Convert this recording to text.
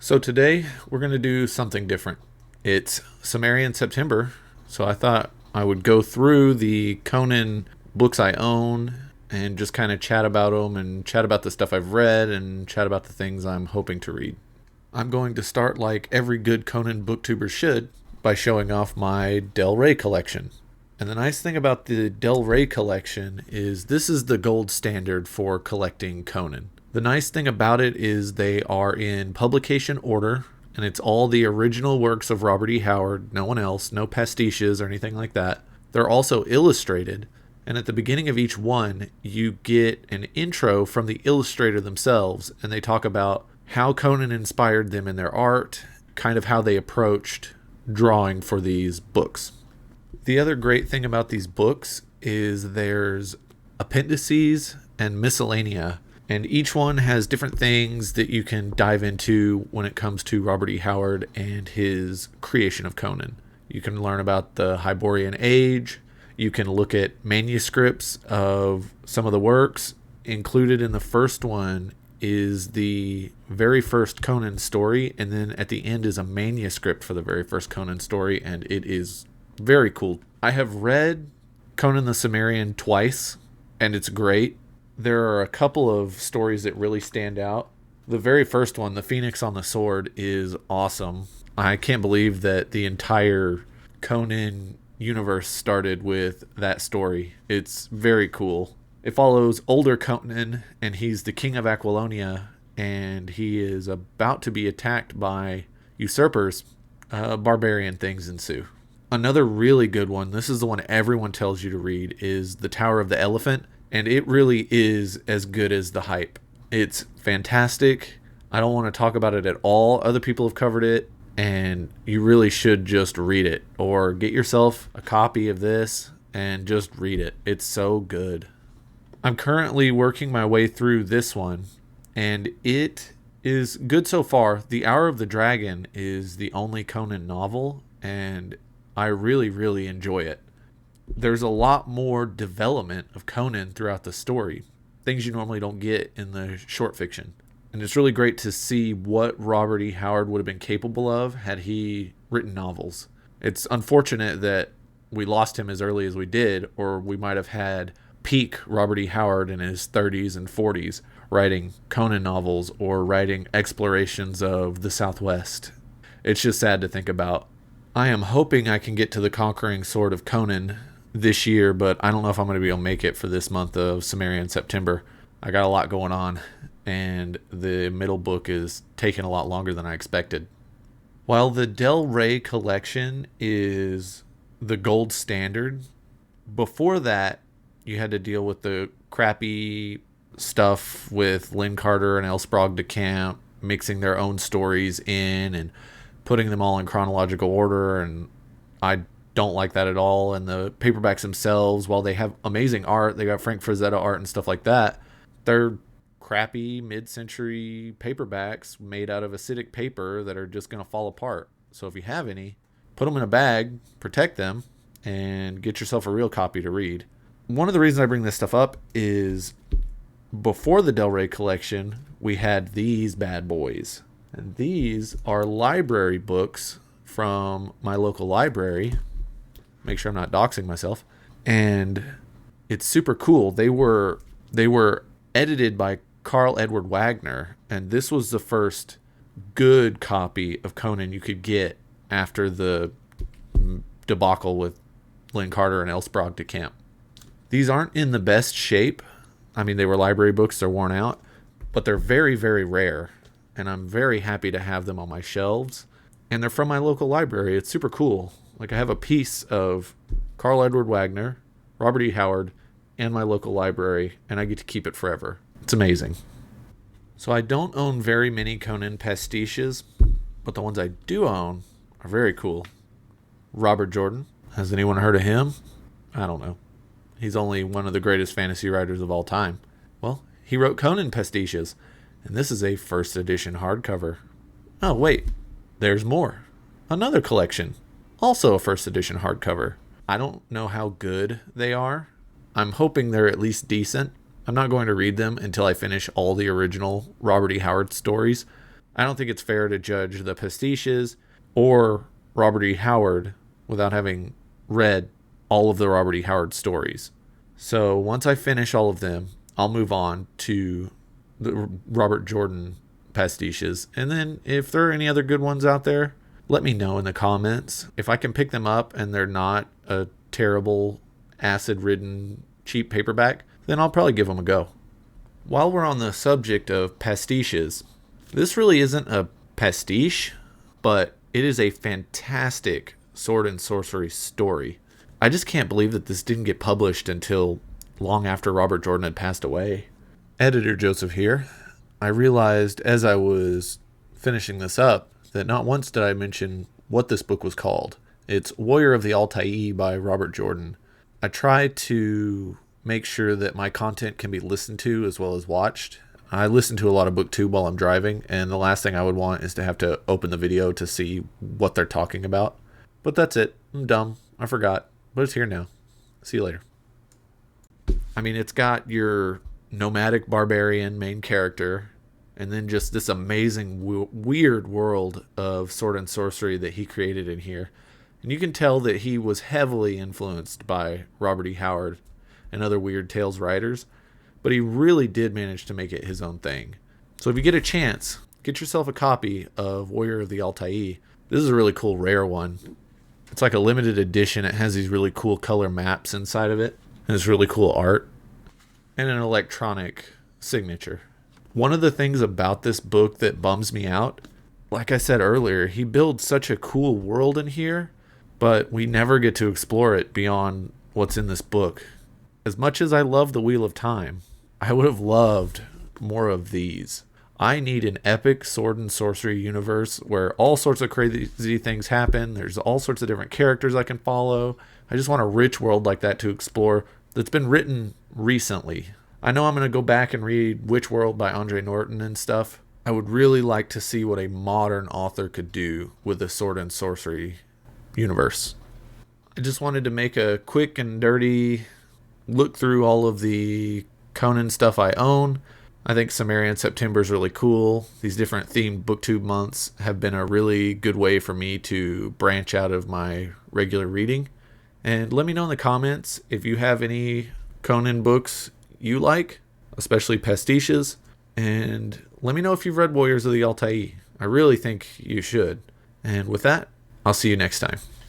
So today we're going to do something different. It's Cimmerian September, so I thought I would go through the Conan books I own and just kind of chat about them and chat about the stuff I've read and chat about the things I'm hoping to read. I'm going to start like every good Conan booktuber should by showing off my Del Rey collection. And the nice thing about the Del Rey collection is this is the gold standard for collecting Conan. The nice thing about it is they are in publication order, and it's all the original works of Robert E. Howard, no one else, no pastiches or anything like that. They're also illustrated, and at the beginning of each one, you get an intro from the illustrator themselves, and they talk about how Conan inspired them in their art, kind of how they approached drawing for these books. The other great thing about these books is there's appendices and miscellanea, and each one has different things that you can dive into when it comes to Robert E. Howard and his creation of Conan. You can learn about the Hyborian Age. You can look at manuscripts of some of the works. Included in the first one is the very first Conan story, and then at the end is a manuscript for the very first Conan story, and it is very cool. I have read Conan the Cimmerian twice, and it's great. There are a couple of stories that really stand out. The very first one, The Phoenix on the Sword, is awesome. I can't believe that the entire Conan universe started with that story. It's very cool. It follows older Conan, and he's the king of Aquilonia, and he is about to be attacked by usurpers. Barbarian things ensue. Another really good one, this is the one everyone tells you to read, is The Tower of the Elephant. And it really is as good as the hype. It's fantastic. I don't want to talk about it at all. Other people have covered it, and you really should just read it. Or get yourself a copy of this and just read it. It's so good. I'm currently working my way through this one, and it is good so far. The Hour of the Dragon is the only Conan novel, and I really, really enjoy it. There's a lot more development of Conan throughout the story, things you normally don't get in the short fiction. And it's really great to see what Robert E. Howard would have been capable of had he written novels. It's unfortunate that we lost him as early as we did, or we might have had peak Robert E. Howard in his 30s and 40s writing Conan novels or writing explorations of the Southwest. It's just sad to think about. I am hoping I can get to the Conquering Sword of Conan this year, but I don't know if I'm going to be able to make it for this month of Cimmerian September. I got a lot going on, and the middle book is taking a lot longer than I expected. While the Del Rey collection is the gold standard, before that, you had to deal with the crappy stuff with Lynn Carter and L. Sprague de Camp mixing their own stories in and putting them all in chronological order, and I don't like that at all. And the paperbacks themselves, while they have amazing art, they got Frank Frazetta art and stuff like that, they're crappy mid-century paperbacks made out of acidic paper that are just going to fall apart. So if you have any, put them in a bag, protect them, and get yourself a real copy to read. One of the reasons I bring this stuff up is before the Del Rey collection, we had these bad boys. And these are library books from my local library. Make sure I'm not doxing myself. And it's super cool. They were edited by Carl Edward Wagner, and this was the first good copy of Conan you could get after the debacle with Lynn Carter and L. Sprague de Camp. These aren't in the best shape. I mean, they were library books, they're worn out, but they're very, very rare, and I'm very happy to have them on my shelves. And they're from my local library. It's super cool. Like, I have a piece of Carl Edward Wagner, Robert E. Howard, and my local library, and I get to keep it forever. It's amazing. So I don't own very many Conan pastiches, but the ones I do own are very cool. Robert Jordan. Has anyone heard of him? I don't know. He's only one of the greatest fantasy writers of all time. Well, he wrote Conan pastiches, and this is a first edition hardcover. Oh, wait. There's more. Another collection. Also a first edition hardcover. I don't know how good they are. I'm hoping they're at least decent. I'm not going to read them until I finish all the original Robert E. Howard stories. I don't think it's fair to judge the pastiches or Robert E. Howard without having read all of the Robert E. Howard stories. So once I finish all of them, I'll move on to the Robert Jordan pastiches. And then if there are any other good ones out there, let me know in the comments. If I can pick them up and they're not a terrible, acid-ridden, cheap paperback, then I'll probably give them a go. While we're on the subject of pastiches, this really isn't a pastiche, but it is a fantastic sword and sorcery story. I just can't believe that this didn't get published until long after Robert Jordan had passed away. Editor Joseph here. I realized as I was finishing this up that not once did I mention what this book was called. It's Warrior of the Altai by Robert Jordan. I try to make sure that my content can be listened to as well as watched. I listen to a lot of Booktube while I'm driving, and the last thing I would want is to have to open the video to see what they're talking about. But that's it. I'm dumb. I forgot. But it's here now. See you later. I mean, it's got your nomadic barbarian main character, and then just this amazing weird world of sword and sorcery that he created in here. And you can tell that he was heavily influenced by Robert E. Howard and other Weird Tales writers, but he really did manage to make it his own thing. So if you get a chance, get yourself a copy of Warrior of the Altai. This is a really cool rare one. It's like a limited edition. It has these really cool color maps inside of it, and it's really cool art, and an electronic signature. One of the things about this book that bums me out, like I said earlier, he builds such a cool world in here, but we never get to explore it beyond what's in this book. As much as I love The Wheel of Time, I would have loved more of these. I need an epic sword and sorcery universe where all sorts of crazy things happen. There's all sorts of different characters I can follow. I just want a rich world like that to explore that's been written recently. I know I'm going to go back and read Witchworld by Andre Norton and stuff. I would really like to see what a modern author could do with the sword and sorcery universe. I just wanted to make a quick and dirty look through all of the Conan stuff I own. I think Cimmerian September is really cool. These different themed Booktube months have been a really good way for me to branch out of my regular reading. And let me know in the comments if you have any Conan books you like, especially pastiches. And let me know if you've read Warriors of the Altai. I really think you should. And with that, I'll see you next time.